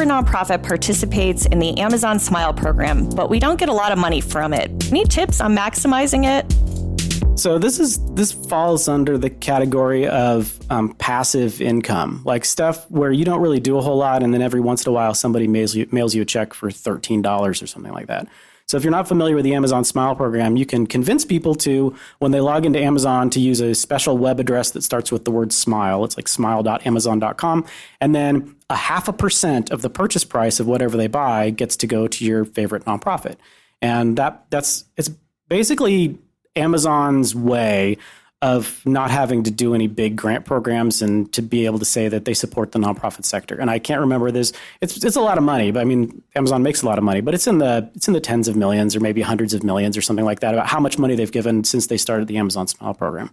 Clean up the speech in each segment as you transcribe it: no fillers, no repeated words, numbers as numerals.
Our nonprofit participates in the Amazon Smile program, but we don't get a lot of money from it. Any tips on maximizing it? So this falls under the category of passive income, like stuff where you don't really do a whole lot, and then every once in a while somebody mails you a check for $13 or something like that. So if you're not familiar with the Amazon Smile program, you can convince people to, when they log into Amazon, to use a special web address that starts with the word smile. It's like smile.amazon.com. And then 0.5% of the purchase price of whatever they buy gets to go to your favorite nonprofit. And it's basically Amazon's way of not having to do any big grant programs and to be able to say that they support the nonprofit sector. And I can't remember this. It's a lot of money, but I mean, Amazon makes a lot of money, but it's in the tens of millions or maybe hundreds of millions or something like that about how much money they've given since they started the Amazon Smile program.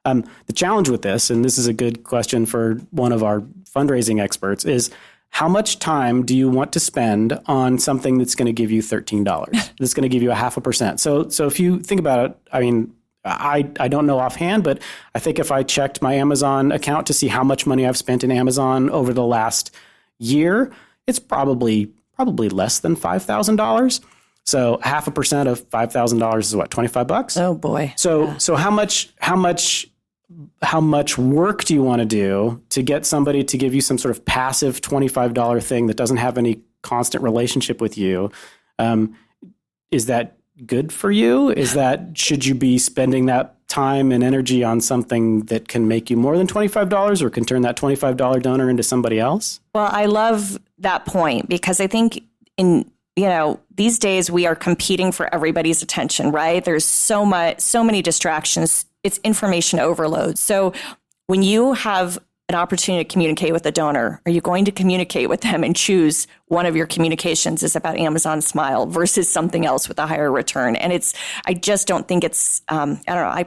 The challenge with this, and this is a good question for one of our fundraising experts, is how much time do you want to spend on something that's going to give you $13? That's going to give you 0.5%. So if you think about it, I mean, I don't know offhand, but I think if I checked my Amazon account to see how much money I've spent in Amazon over the last year, it's probably less than $5,000. So 0.5% of $5,000 is what, $25? Oh boy. So how much work do you want to do to get somebody to give you some sort of passive $25 thing that doesn't have any constant relationship with you? Is that good for you? Should you be spending that time and energy on something that can make you more than $25 or can turn that $25 donor into somebody else? Well, I love that point because I think these days we are competing for everybody's attention, right? There's so many distractions. It's information overload. So when you have an opportunity to communicate with a donor, are you going to communicate with them and choose one of your communications is about Amazon Smile versus something else with a higher return? And I just don't think it's, I don't know. I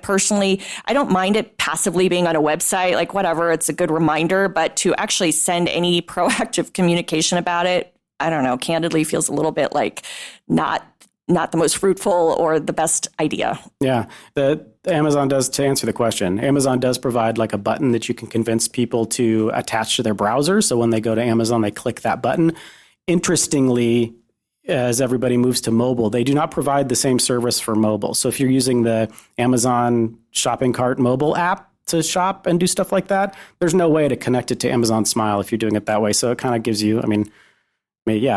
don't mind it passively being on a website, like whatever, it's a good reminder, but to actually send any proactive communication about it, I don't know, candidly feels a little bit like not the most fruitful or the best idea. Yeah, Amazon does, to answer the question, Amazon does provide like a button that you can convince people to attach to their browser. So when they go to Amazon, they click that button. Interestingly, as everybody moves to mobile, they do not provide the same service for mobile. So if you're using the Amazon shopping cart mobile app to shop and do stuff like that, there's no way to connect it to Amazon Smile if you're doing it that way. So it kind of gives you,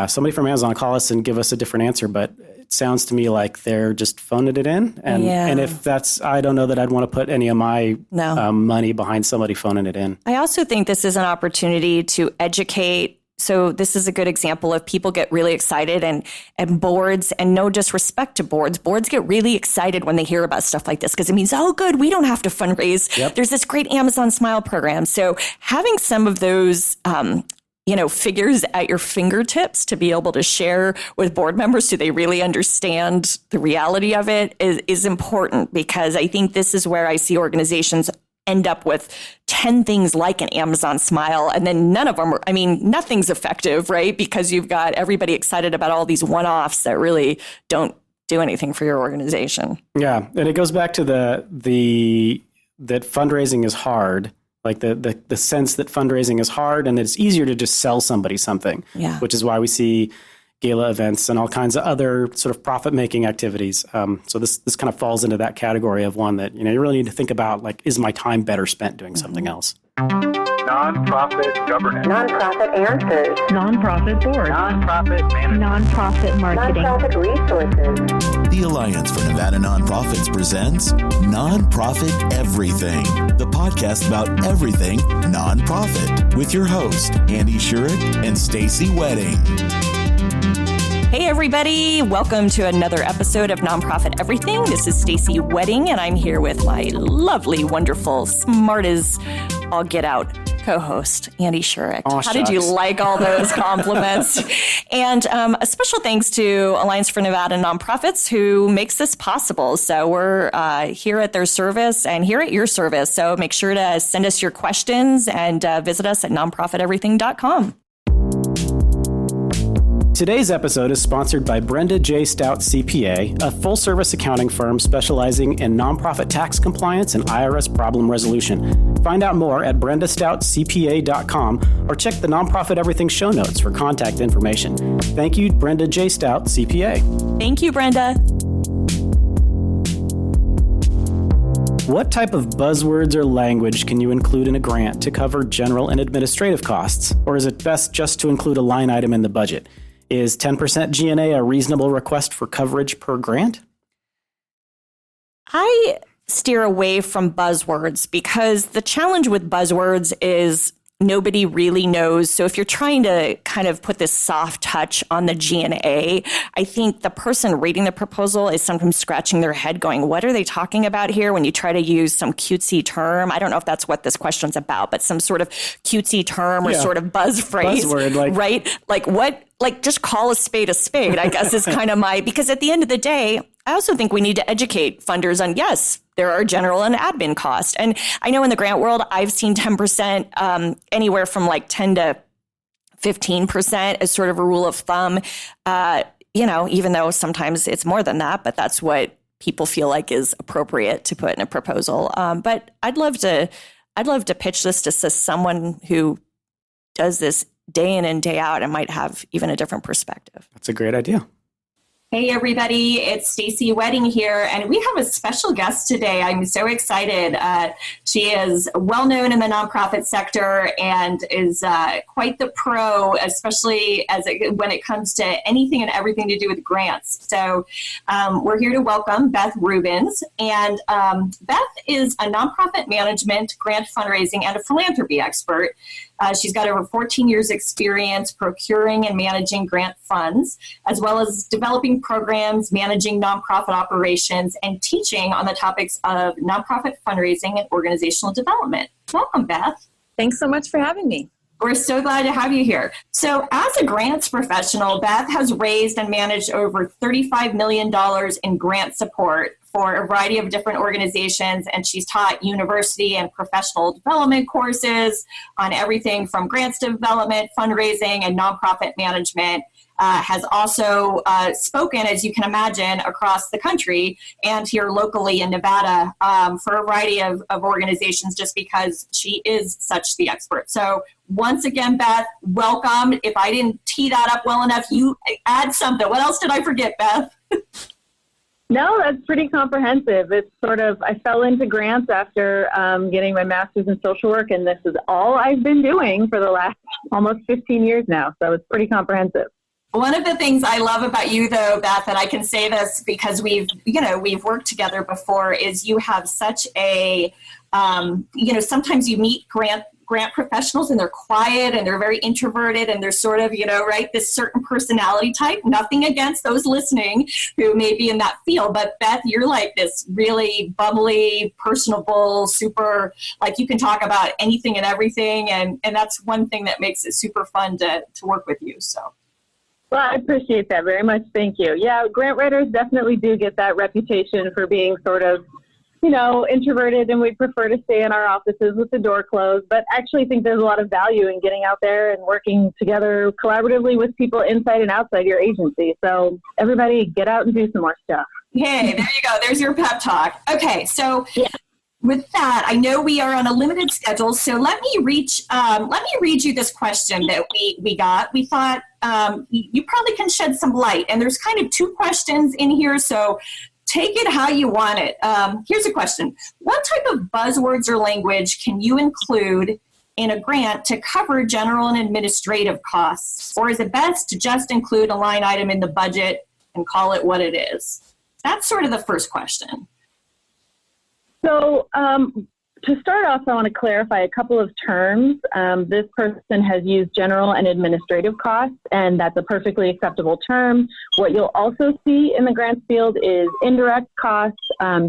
somebody from Amazon call us and give us a different answer, but it sounds to me like they're just phoning it in. And if that's, I don't know that I'd want to put any of my money behind somebody phoning it in. I also think this is an opportunity to educate. So this is a good example of people get really excited and boards, and no disrespect to boards. Boards get really excited when they hear about stuff like this because it means, oh, good, we don't have to fundraise. Yep. There's this great Amazon Smile program. So having some of those figures at your fingertips to be able to share with board members so they really understand the reality of it is important, because I think this is where I see organizations end up with 10 things like an Amazon Smile, and then none of them nothing's effective, right? Because you've got everybody excited about all these one-offs that really don't do anything for your organization. Yeah, and it goes back to that fundraising is hard. Like the sense that fundraising is hard and that it's easier to just sell somebody something, which is why we see gala events and all kinds of other sort of profit-making activities. So this kind of falls into that category of one that, you really need to think about, like, is my time better spent doing something else? Nonprofit governance. Nonprofit answers. Nonprofit board. Nonprofit management. Nonprofit marketing. Nonprofit resources. The Alliance for Nevada Nonprofits presents Nonprofit Everything, the podcast about everything nonprofit, with your hosts, Andy Shurick and Stacy Wedding. Hey everybody, welcome to another episode of Nonprofit Everything. This is Stacy Wedding, and I'm here with my lovely, wonderful, smart as all get out co-host, Andy Shurick. Oh, how did you like all those compliments? And a special thanks to Alliance for Nevada Nonprofits, who makes this possible. So we're here at their service and here at your service. So make sure to send us your questions and visit us at nonprofiteverything.com. Today's episode is sponsored by Brenda J. Stout CPA, a full-service accounting firm specializing in nonprofit tax compliance and IRS problem resolution. Find out more at BrendaStoutCPA.com or check the Nonprofit Everything show notes for contact information. Thank you, Brenda J. Stout, CPA. Thank you, Brenda. What type of buzzwords or language can you include in a grant to cover general and administrative costs? Or is it best just to include a line item in the budget? Is 10% G&A a reasonable request for coverage per grant? I steer away from buzzwords because the challenge with buzzwords is nobody really knows. So if you're trying to kind of put this soft touch on the G&A, I think the person reading the proposal is sometimes scratching their head going, what are they talking about here when you try to use some cutesy term? I don't know if that's what this question's about, but some sort of cutesy term or sort of buzz phrase, buzzword, right? Like what? Like just call a spade, I guess is kind of because at the end of the day, I also think we need to educate funders on, yes, there are general and admin costs. And I know in the grant world, I've seen 10%, anywhere from like 10 to 15% as sort of a rule of thumb, even though sometimes it's more than that, but that's what people feel like is appropriate to put in a proposal. But I'd love to pitch this to someone who does this day in and day out and might have even a different perspective. That's a great idea. Hey everybody, it's Stacy Wedding here, and we have a special guest today. I'm so excited. She is well known in the nonprofit sector and is quite the pro, especially when it comes to anything and everything to do with grants. So we're here to welcome Beth Rubins, and Beth is a nonprofit management, grant fundraising, and a philanthropy expert. She's got over 14 years experience procuring and managing grant funds, as well as developing programs, managing nonprofit operations, and teaching on the topics of nonprofit fundraising and organizational development. Welcome, Beth. Thanks so much for having me. We're so glad to have you here. So as a grants professional, Beth has raised and managed over $35 million in grant support for a variety of different organizations, and she's taught university and professional development courses on everything from grants development, fundraising, and nonprofit management. Has also spoken, as you can imagine, across the country and here locally in Nevada for a variety of organizations, just because she is such the expert. So once again, Beth, welcome. If I didn't tee that up well enough, you add something. What else did I forget, Beth? No, that's pretty comprehensive. It's I fell into grants after getting my master's in social work, and this is all I've been doing for the last almost 15 years now. So it's pretty comprehensive. One of the things I love about you, though, Beth, and I can say this because we've worked together before, is you have such a, sometimes you meet grant professionals and they're quiet and they're very introverted and they're sort of, this certain personality type. Nothing against those listening who may be in that field, but Beth, you're like this really bubbly, personable, super, like you can talk about anything and everything, and that's one thing that makes it super fun to work with you. So. Well, I appreciate that very much. Thank you. Yeah, grant writers definitely do get that reputation for being sort of, introverted, and we prefer to stay in our offices with the door closed, but actually think there's a lot of value in getting out there and working together collaboratively with people inside and outside your agency. So everybody get out and do some more stuff. Hey, there you go. There's your pep talk. Okay, so with that, I know we are on a limited schedule, so let me read you this question that we got. We thought you probably can shed some light, and there's kind of two questions in here, so take it how you want it. Here's a question. What type of buzzwords or language can you include in a grant to cover general and administrative costs? Or is it best to just include a line item in the budget and call it what it is? That's sort of the first question. So to start off, I want to clarify a couple of terms. This person has used general and administrative costs, and that's a perfectly acceptable term. What you'll also see in the grants field is indirect costs,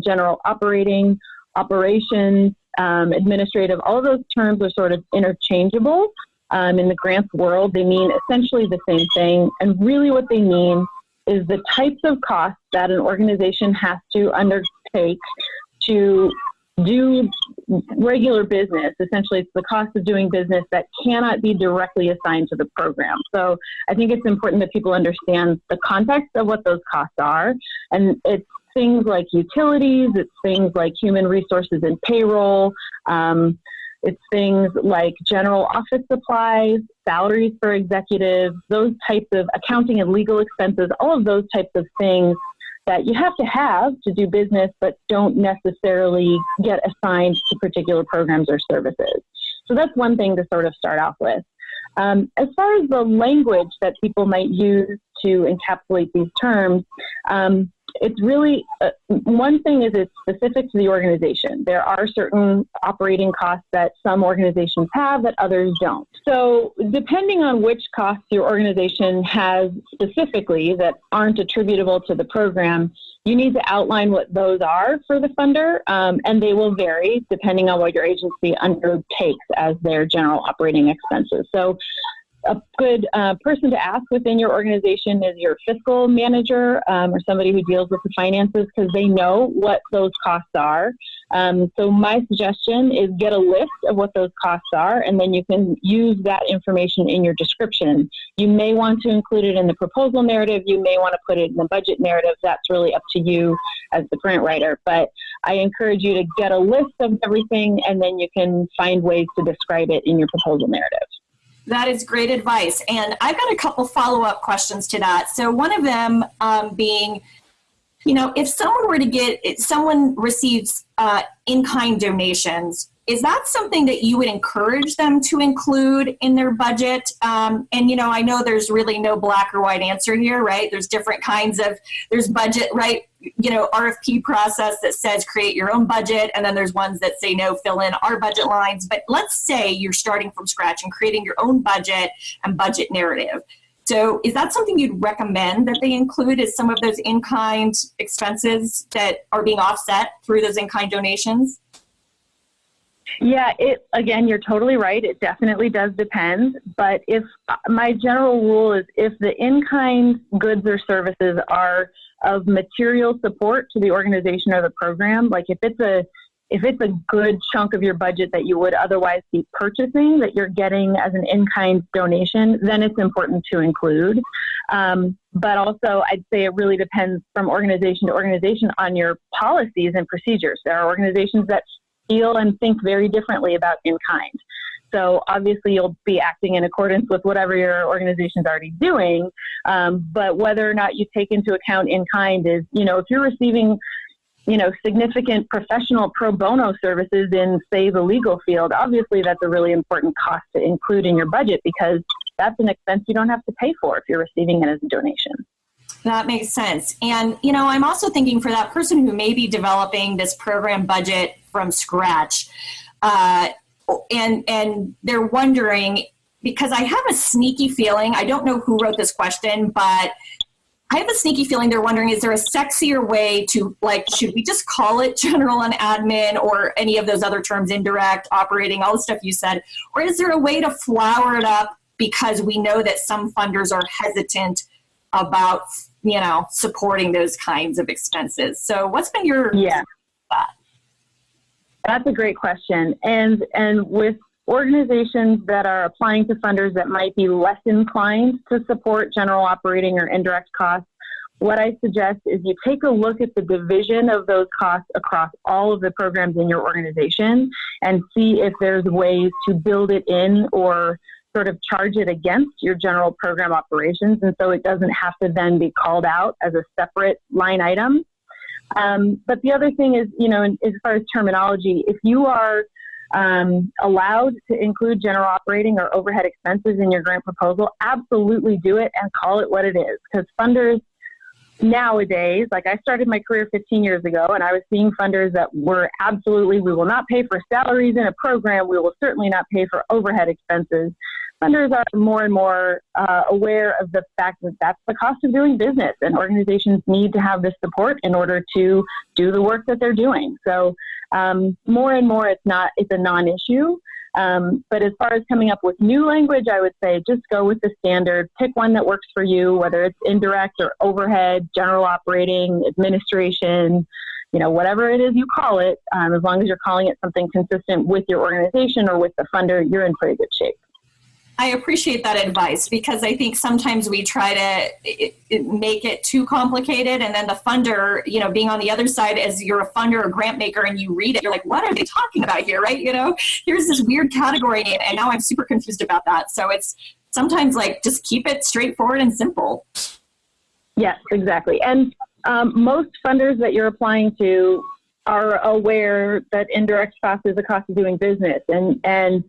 general operating, operations, administrative. All of those terms are sort of interchangeable. In the grants world, they mean essentially the same thing. And really what they mean is the types of costs that an organization has to undertake to do regular business. Essentially, it's the cost of doing business that cannot be directly assigned to the program. So I think it's important that people understand the context of what those costs are. And it's things like utilities, it's things like human resources and payroll, It's things like general office supplies, salaries for executives, those types of accounting and legal expenses, all of those types of things that you have to do business, but don't necessarily get assigned to particular programs or services. So that's one thing to sort of start off with. As far as the language that people might use to encapsulate these terms, it's really, one thing is it's specific to the organization. There are certain operating costs that some organizations have that others don't. So depending on which costs your organization has specifically that aren't attributable to the program, you need to outline what those are for the funder, and they will vary depending on what your agency undertakes as their general operating expenses. So a good person to ask within your organization is your fiscal manager or somebody who deals with the finances, because they know what those costs are. So my suggestion is get a list of what those costs are, and then you can use that information in your description. You may want to include it in the proposal narrative. You may want to put it in the budget narrative. That's really up to you as the grant writer. But I encourage you to get a list of everything, and then you can find ways to describe it in your proposal narrative. That is great advice. And I've got a couple follow-up questions to that. So one of them being, if someone receives in-kind donations, is that something that you would encourage them to include in their budget? I know there's really no black or white answer here, right? There's different kinds of, there's budget, right? RFP process that says create your own budget. And then there's ones that say, no, fill in our budget lines. But let's say you're starting from scratch and creating your own budget and budget narrative. So is that something you'd recommend that they include as some of those in-kind expenses that are being offset through those in-kind donations? Yeah, again, you're totally right. It definitely does depend. But if my general rule is if the in-kind goods or services are of material support to the organization or the program, like if it's a good chunk of your budget that you would otherwise be purchasing that you're getting as an in-kind donation, then it's important to include. But also, I'd say it really depends from organization to organization on your policies and procedures. There are organizations that feel and think very differently about in-kind. So obviously you'll be acting in accordance with whatever your organization's already doing. But whether or not you take into account in-kind is, if you're receiving, significant professional pro bono services in, say, the legal field, obviously that's a really important cost to include in your budget because that's an expense you don't have to pay for if you're receiving it as a donation. That makes sense. And, I'm also thinking for that person who may be developing this program budget from scratch, and they're wondering, because I have a sneaky feeling, I don't know who wrote this question, but I have a sneaky feeling they're wondering, is there a sexier way to, should we just call it general and admin or any of those other terms, indirect, operating, all the stuff you said? Or is there a way to flower it up because we know that some funders are hesitant about, supporting those kinds of expenses? So what's been your thought? That's a great question. And with organizations that are applying to funders that might be less inclined to support general operating or indirect costs, what I suggest is you take a look at the division of those costs across all of the programs in your organization and see if there's ways to build it in or sort of charge it against your general program operations. And so it doesn't have to then be called out as a separate line item. But the other thing is, as far as terminology, if you are allowed to include general operating or overhead expenses in your grant proposal, absolutely do it and call it what it is. Because funders nowadays, I started my career 15 years ago, and I was seeing funders that were absolutely, we will not pay for salaries in a program. We will certainly not pay for overhead expenses. Funders are more and more aware of the fact that that's the cost of doing business, and organizations need to have this support in order to do the work that they're doing. So more and more, it's a non-issue. But as far as coming up with new language, I would say just go with the standard. Pick one that works for you, whether it's indirect or overhead, general operating, administration, whatever it is you call it. As long as you're calling it something consistent with your organization or with the funder, you're in pretty good shape. I appreciate that advice, because I think sometimes we try to make it too complicated, and then the funder, being on the other side as you're a funder or grant maker and you read it, you're like, what are they talking about here, right? Here's this weird category name, and now I'm super confused about that. So it's sometimes like just keep it straightforward and simple. Yes, exactly. And most funders that you're applying to are aware that indirect cost is a cost of doing business, and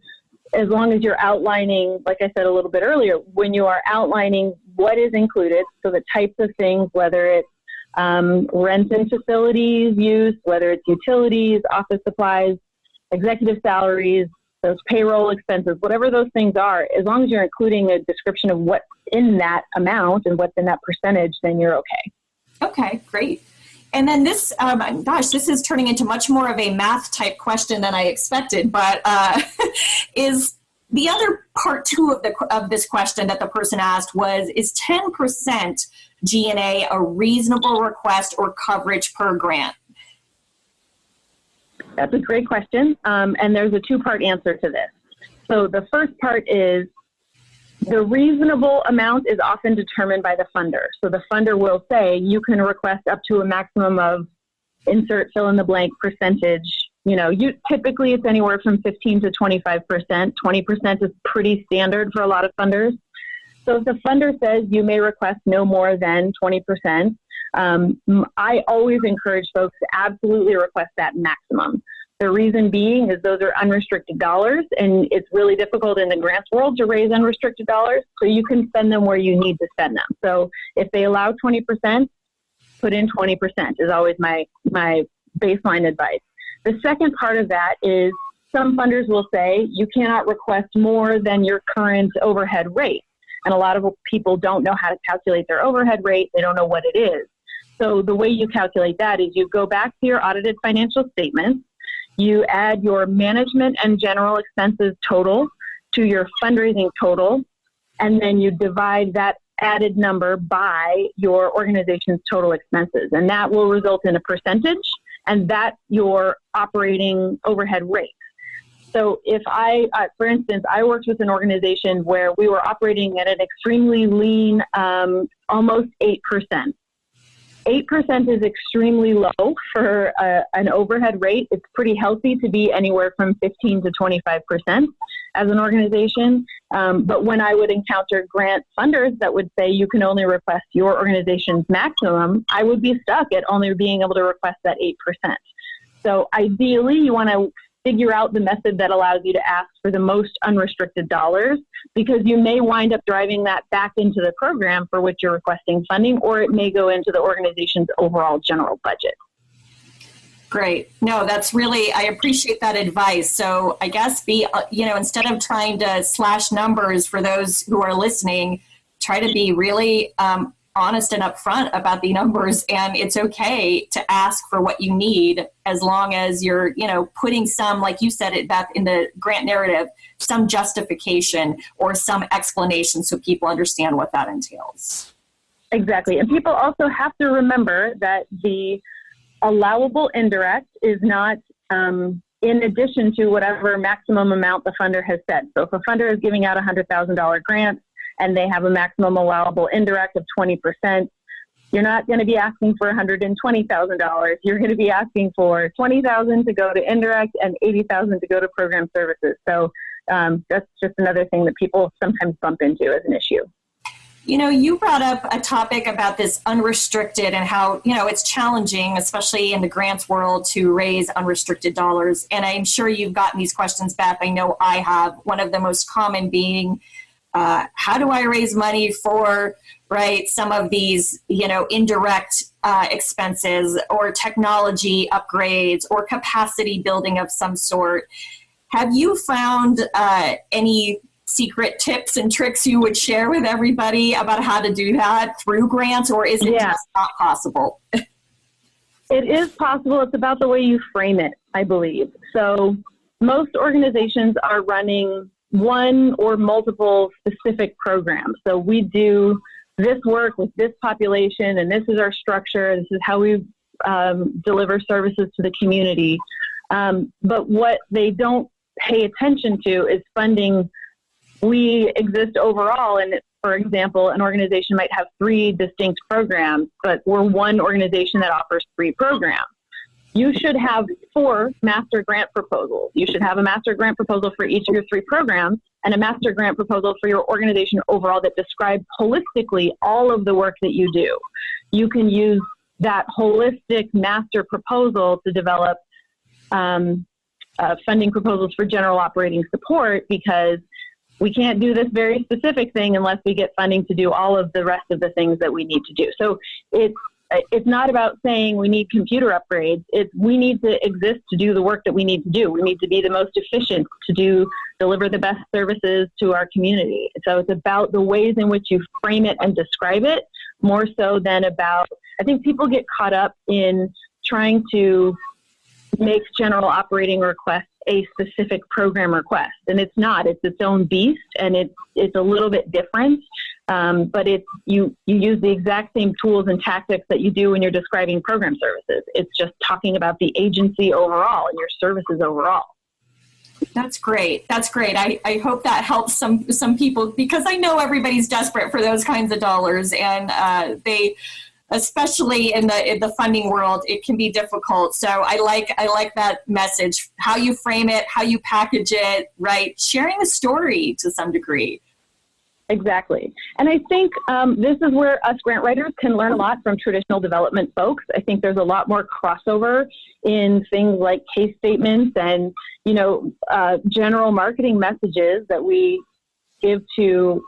as long as you're outlining, like I said a little bit earlier, when you are outlining what is included, so the types of things, whether it's rent and facilities use, whether it's utilities, office supplies, executive salaries, those payroll expenses, whatever those things are, as long as you're including a description of what's in that amount and what's in that percentage, then you're okay. Okay, great. And then this, this is turning into much more of a math type question than I expected, but is the other part two of this question that the person asked was, is 10% G&A a reasonable request or coverage per grant? That's a great question. And there's a two-part answer to this. So the first part is, the reasonable amount is often determined by the funder. So the funder will say you can request up to a maximum of insert fill in the blank percentage. Typically it's anywhere from 15 to 25%. 20% is pretty standard for a lot of funders. So if the funder says you may request no more than 20%, I always encourage folks to absolutely request that maximum. The reason being is those are unrestricted dollars, and it's really difficult in the grants world to raise unrestricted dollars, so you can spend them where you need to spend them. So if they allow 20%, put in 20% is always my baseline advice. The second part of that is some funders will say you cannot request more than your current overhead rate. And a lot of people don't know how to calculate their overhead rate. They don't know what it is. So the way you calculate that is you go back to your audited financial statements, you add your management and general expenses total to your fundraising total, and then you divide that added number by your organization's total expenses. And that will result in a percentage, and that's your operating overhead rate. So if for instance, I worked with an organization where we were operating at an extremely lean, almost 8%. 8% is extremely low for an overhead rate. It's pretty healthy to be anywhere from 15 to 25% as an organization. But when I would encounter grant funders that would say you can only request your organization's maximum, I would be stuck at only being able to request that 8%. So ideally, you want to figure out the method that allows you to ask for the most unrestricted dollars, because you may wind up driving that back into the program for which you're requesting funding, or it may go into the organization's overall general budget. Great. No, that's really, I appreciate that advice. So I guess instead of trying to slash numbers for those who are listening, try to be really honest and upfront about the numbers, and it's okay to ask for what you need as long as you're, putting some, like you said it back in the grant narrative, some justification or some explanation so people understand what that entails. Exactly. And people also have to remember that the allowable indirect is not in addition to whatever maximum amount the funder has set. So if a funder is giving out $100,000 grant, and they have a maximum allowable indirect of 20%, you're not going to be asking for $120,000. You're going to be asking for $20,000 to go to indirect and $80,000 to go to program services. So that's just another thing that people sometimes bump into as an issue. You brought up a topic about this unrestricted and how, it's challenging, especially in the grants world, to raise unrestricted dollars. And I'm sure you've gotten these questions, Beth. I know I have. One of the most common being, how do I raise money for, some of these, indirect expenses or technology upgrades or capacity building of some sort? Have you found any secret tips and tricks you would share with everybody about how to do that through grants, or is it just not possible? It is possible. It's about the way you frame it, I believe. So most organizations are running one or multiple specific programs. So we do this work with this population, and this is our structure. This is how we deliver services to the community. But what they don't pay attention to is funding we exist overall. And for example, an organization might have 3 distinct programs, but we're one organization that offers 3 programs. You should have 4 master grant proposals. You should have a master grant proposal for each of your 3 programs and a master grant proposal for your organization overall that describes holistically all of the work that you do. You can use that holistic master proposal to develop funding proposals for general operating support, because we can't do this very specific thing unless we get funding to do all of the rest of the things that we need to do. So it's not about saying we need computer upgrades. We need to exist to do the work that we need to do. We need to be the most efficient to deliver the best services to our community. So it's about the ways in which you frame it and describe it, more so than about, I think people get caught up in trying to make general operating requests a specific program request, and it's not. It's its own beast, and it's a little bit different. But you use the exact same tools and tactics that you do when you're describing program services. It's just talking about the agency overall and your services overall. That's great. That's great. I hope that helps some people, because I know everybody's desperate for those kinds of dollars, and they, especially in the funding world, it can be difficult. So I like that message, how you frame it, how you package it, right? Sharing a story to some degree. Exactly. And I think this is where us grant writers can learn a lot from traditional development folks. I think there's a lot more crossover in things like case statements and, general marketing messages that we give to,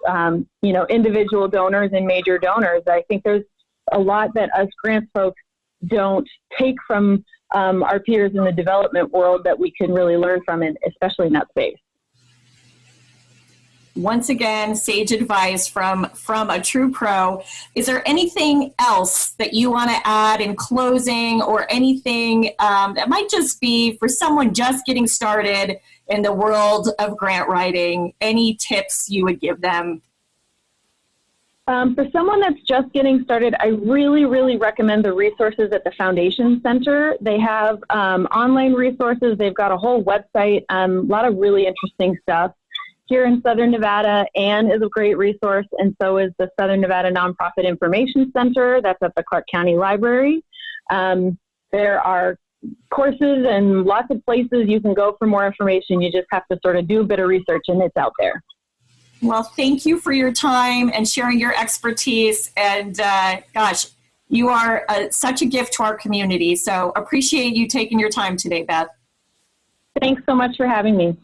individual donors and major donors. I think there's a lot that us grants folks don't take from our peers in the development world that we can really learn from, and especially in that space. Once again, sage advice from a true pro. Is there anything else that you want to add in closing, or anything that might just be for someone just getting started in the world of grant writing? Any tips you would give them? For someone that's just getting started, I really, really recommend the resources at the Foundation Center. They have online resources. They've got a whole website, a lot of really interesting stuff. Here in Southern Nevada, Ann is a great resource, and so is the Southern Nevada Nonprofit Information Center. That's at the Clark County Library. There are courses and lots of places you can go for more information. You just have to sort of do a bit of research, and it's out there. Well, thank you for your time and sharing your expertise. And gosh, you are such a gift to our community. So appreciate you taking your time today, Beth. Thanks so much for having me.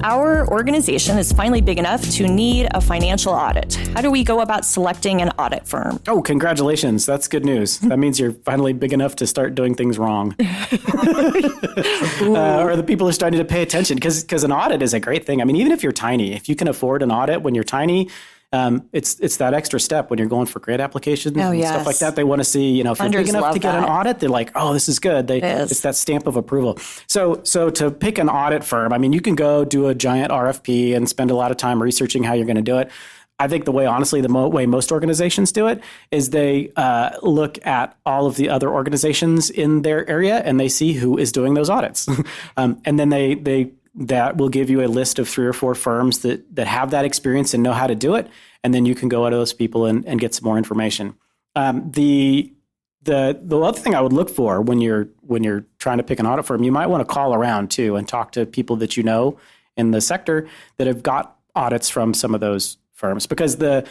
Our organization is finally big enough to need a financial audit. How do we go about selecting an audit firm? Oh, congratulations. That's good news. That means you're finally big enough to start doing things wrong. Or the people are starting to pay attention, because an audit is a great thing. I mean, even if you're tiny, if you can afford an audit when you're tiny, it's that extra step when you're going for grant applications and stuff like that. They want to see, if you're big enough to get an audit, they're like, oh, this is good. It's that stamp of approval. So to pick an audit firm, I mean, you can go do a giant RFP and spend a lot of time researching how you're going to do it. I think the way most organizations do it is they look at all of the other organizations in their area and they see who is doing those audits. And then that will give you a list of 3 or 4 firms that have that experience and know how to do it. And then you can go out to those people and get some more information. The other thing I would look for when you're trying to pick an audit firm, you might want to call around too and talk to people that you know in the sector that have got audits from some of those firms. Because this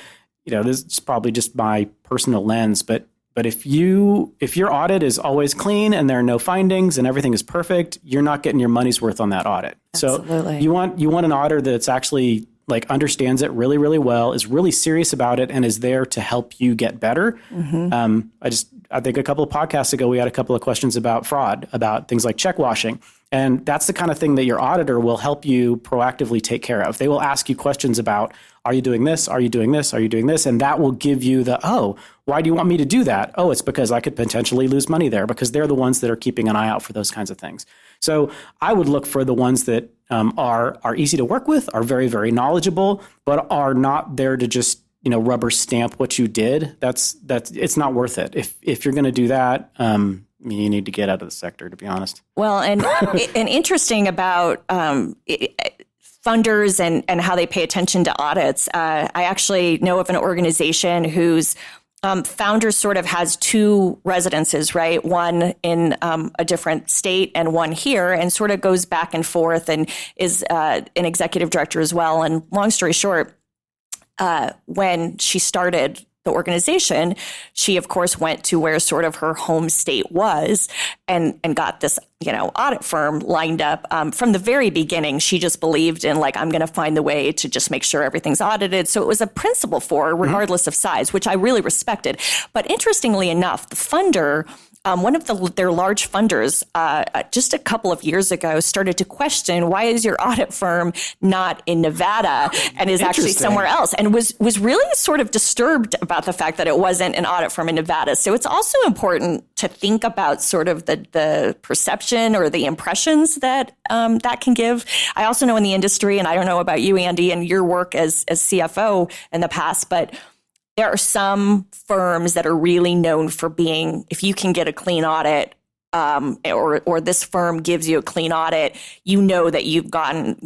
is probably just my personal lens, but if your audit is always clean and there are no findings and everything is perfect, you're not getting your money's worth on that audit. Absolutely. So you want an auditor that's actually understands it really, really well, is really serious about it, and is there to help you get better. Mm-hmm. I think a couple of podcasts ago, we had a couple of questions about fraud, about things like check washing. And that's the kind of thing that your auditor will help you proactively take care of. They will ask you questions about, are you doing this? Are you doing this? Are you doing this? And that will give you why do you want me to do that? Oh, it's because I could potentially lose money there, because they're the ones that are keeping an eye out for those kinds of things. So I would look for the ones that are easy to work with, are very, very knowledgeable, but are not there to just rubber stamp what you did. That's it's not worth it. If you're going to do that, you need to get out of the sector, to be honest. Well, and interesting about funders and how they pay attention to audits. I actually know of an organization whose founder sort of has two residences, right? One in a different state and one here, and sort of goes back and forth, and is an executive director as well. And long story short, when she started the organization, she of course went to where sort of her home state was, and got this, audit firm lined up. From the very beginning, she just believed in I'm going to find the way to just make sure everything's audited. So it was a principle for her, regardless of size, which I really respected. But interestingly enough, the funder, one of their large funders, just a couple of years ago, started to question, why is your audit firm not in Nevada and is actually somewhere else? And was really sort of disturbed about the fact that it wasn't an audit firm in Nevada. So it's also important to think about sort of the perception or the impressions that that can give. I also know in the industry, and I don't know about you, Andy, and your work as CFO in the past, but there are some firms that are really known for being, if you can get a clean audit, or this firm gives you a clean audit, that you've gone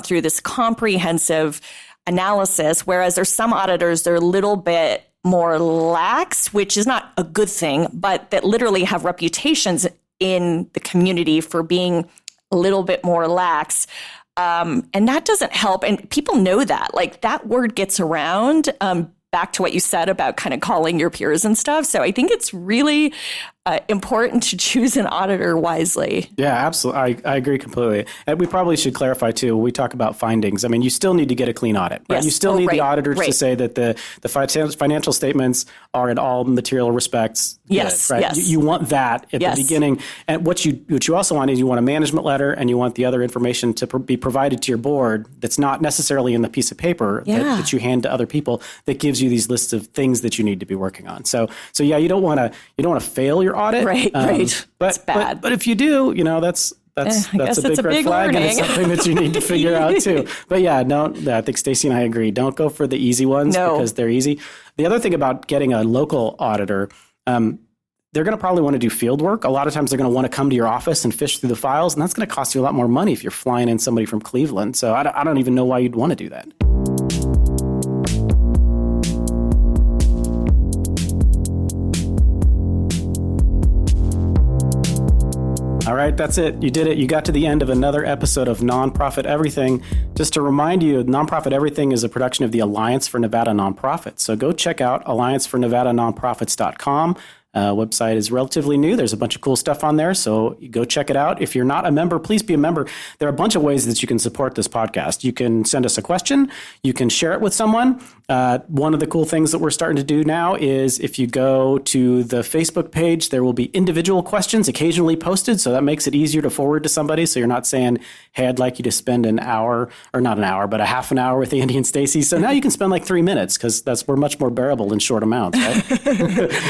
through this comprehensive analysis. Whereas there's some auditors, they're a little bit more lax, which is not a good thing, but that literally have reputations in the community for being a little bit more lax. And that doesn't help. And people know that, that word gets around. Back to what you said about kind of calling your peers and stuff. So I think it's really important to choose an auditor wisely. Yeah, absolutely. I agree completely. And we probably should clarify too, when we talk about findings, I mean, you still need to get a clean audit, right? Yes. You still need the auditors to say that the financial statements are in all material respects good, right? Yes. You want that at the beginning. And what you also want is you want a management letter, and you want the other information to be provided to your board that's not necessarily in the piece of paper that you hand to other people, that gives you these lists of things that you need to be working on. So yeah, you don't want to fail your audit. Right. But it's bad. But if you do, that's a big red flag, and it's something that you need to figure out too. But yeah, I think Stacy and I agree. Don't go for the easy ones because they're easy. The other thing about getting a local auditor, they're going to probably want to do field work. A lot of times they're going to want to come to your office and fish through the files, and that's going to cost you a lot more money if you're flying in somebody from Cleveland. So I don't even know why you'd want to do that. All right, that's it. You did it. You got to the end of another episode of Nonprofit Everything. Just to remind you, Nonprofit Everything is a production of the Alliance for Nevada Nonprofits. So go check out alliancefornevadanonprofits.com. Website is relatively new. There's a bunch of cool stuff on there, so go check it out. If you're not a member, please be a member. There are a bunch of ways that you can support this podcast. You can send us a question. You can share it with someone. One of the cool things that we're starting to do now is if you go to the Facebook page, there will be individual questions occasionally posted, so that makes it easier to forward to somebody. So you're not saying, hey, I'd like you to spend an hour, or not an hour, but a half an hour with Andy and Stacy. So now you can spend 3 minutes, because we're much more bearable in short amounts, right?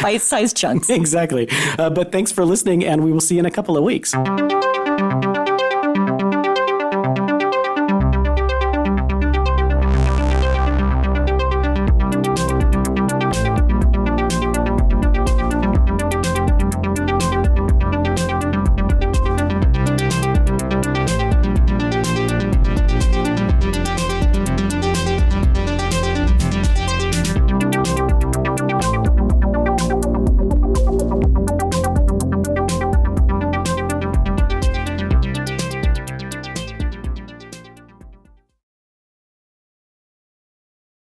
Bite-sized chunks. Exactly. But thanks for listening, and we will see you in a couple of weeks.